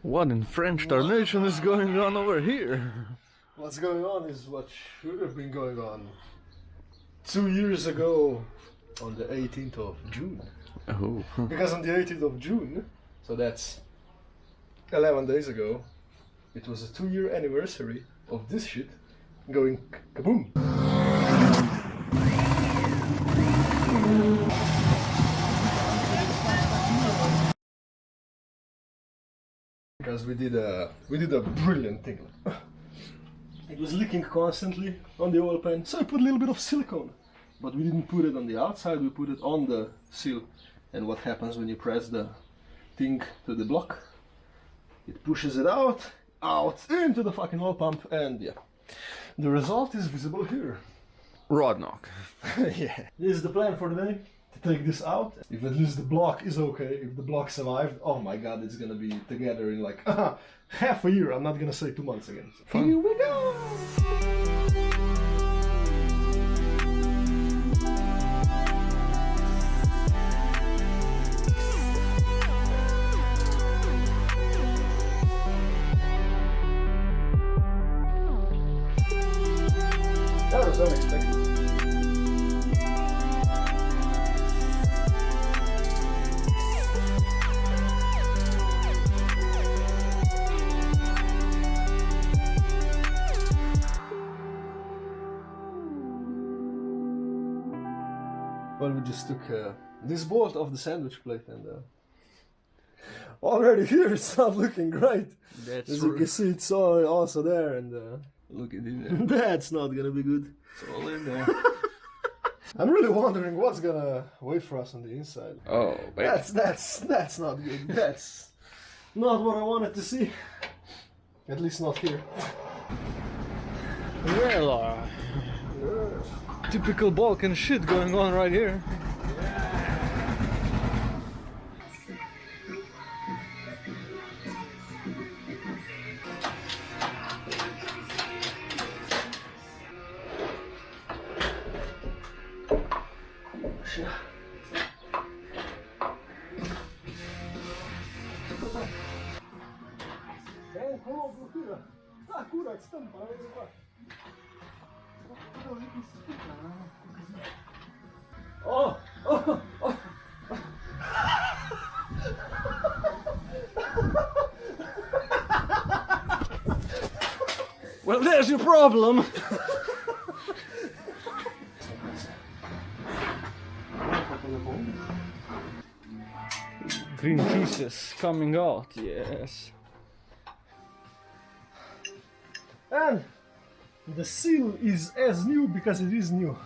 What in French tarnation is going on over here? What's going on is what should have been going on 2 years ago on the 18th of June. Oh. Because on the 18th of June, so that's 11 days ago, it was a 2-year anniversary of this shit going kaboom. Because we did a brilliant thing. It was leaking constantly on the oil pan, so I put a little bit of silicone. But we didn't put it on the outside, we put it on the seal. And what happens when you press the thing to the block? It pushes it out into the fucking oil pump, and yeah. The result is visible here. Rodknocked. Yeah. This is the plan for the day. To take this out. If at least the block is okay, if the block survived, oh my god, it's gonna be together in like half a year. I'm not gonna say 2 months again. So here we go! That was unexpected. Well, we just took this bolt off the sandwich plate, and already here it's not looking great. As you can see, it's also there, and Look at it. that's not gonna be good. It's all in there. I'm really wondering what's gonna wait for us on the inside. Oh, baby. That's not good. That's not what I wanted to see. At least not here. Well, typical Balkan shit going on right here. Oh, oh, oh. Well, there's your problem. Green pieces coming out, yes. And the seal is as new because it is new.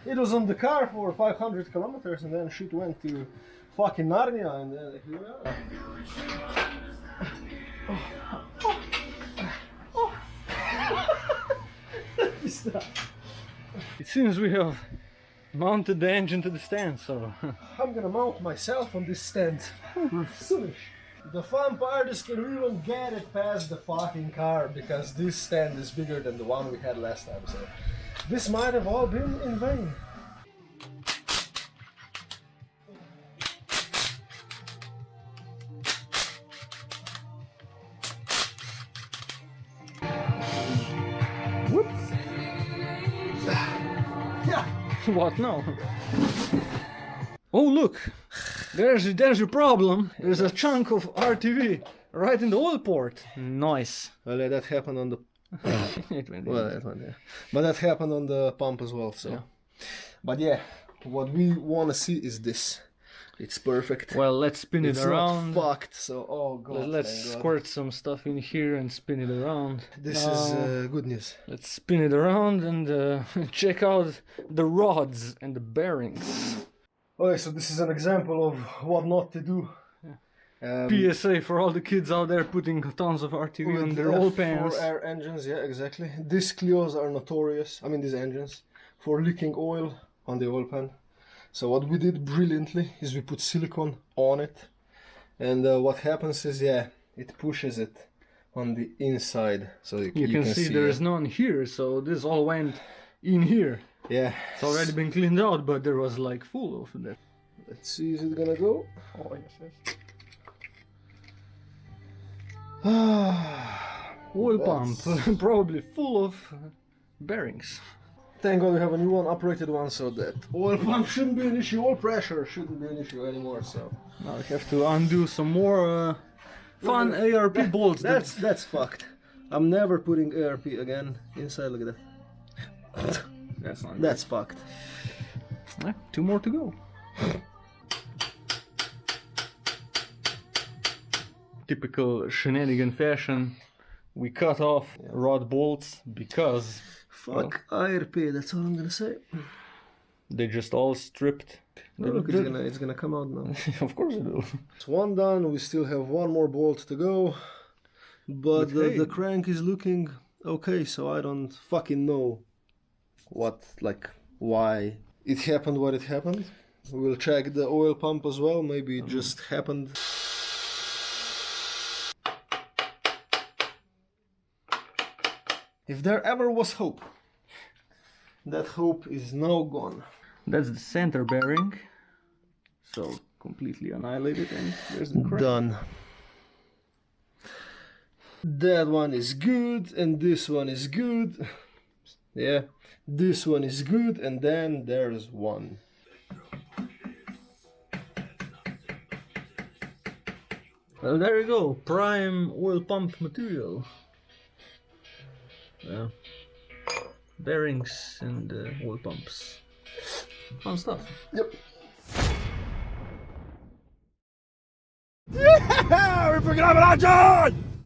It was on the car for 500 kilometers and then shit went to fucking Narnia, and then here we are. It seems we have mounted the engine to the stand, so... I'm gonna mount myself on this stand. Soonish. The fun part is, can we even get it past the fucking car, because this stand is bigger than the one we had last time, so this might have all been in vain. Whoops. Yeah. What now? Oh, look! There's your problem. There's a chunk of RTV right in the oil port. Nice. Well, yeah, that happened on the... It went in. Well, that one, yeah. But that happened on the pump as well, so... Yeah. But yeah, what we want to see is this. It's perfect. Well, let's spin it It's around. not fucked, so oh god. Let's thank God. squirt some stuff in here and spin it around. This Now, is good news. Let's spin it around and check out the rods and the bearings. Okay, so this is an example of what not to do. PSA for all the kids out there putting tons of RTV on their oil pans. For air engines, yeah, exactly. These Clios are notorious, I mean these engines, for leaking oil on the oil pan. So what we did brilliantly is we put silicone on it, and what happens is, yeah, it pushes it on the inside. So you can see there's none here, so this all went in here. Yeah. It's already been cleaned out, but there was like full of that. Let's see, is it gonna go? Oh, yes, yes. Oil pump, probably full of bearings. Thank God we have a new one, operated one, so that oil pump shouldn't be an issue, oil pressure shouldn't be an issue anymore, so... Now we have to undo some more fun ARP bolts. That's fucked. I'm never putting ARP again inside, look at that. That's fucked. Two more to go. Typical shenanigan fashion, we cut off rod bolts because... Fuck ARP, that's all I'm gonna say. They just all stripped. Oh, look, it's gonna come out now. Of course it will. It's one done, we still have one more bolt to go. But the crank is looking okay, so I don't fucking know why it happened what it happened. We'll check the oil pump as well, maybe it just happened. If there ever was hope, that hope is now gone. That's the center bearing, so completely annihilated, and there's the crank. Done. That one is good, and this one is good. Yeah, this one is good, and then there's one. Well, there you go, prime oil pump material. Bearings and oil pumps. Fun stuff. Yep. Yeah! We're picking up an action!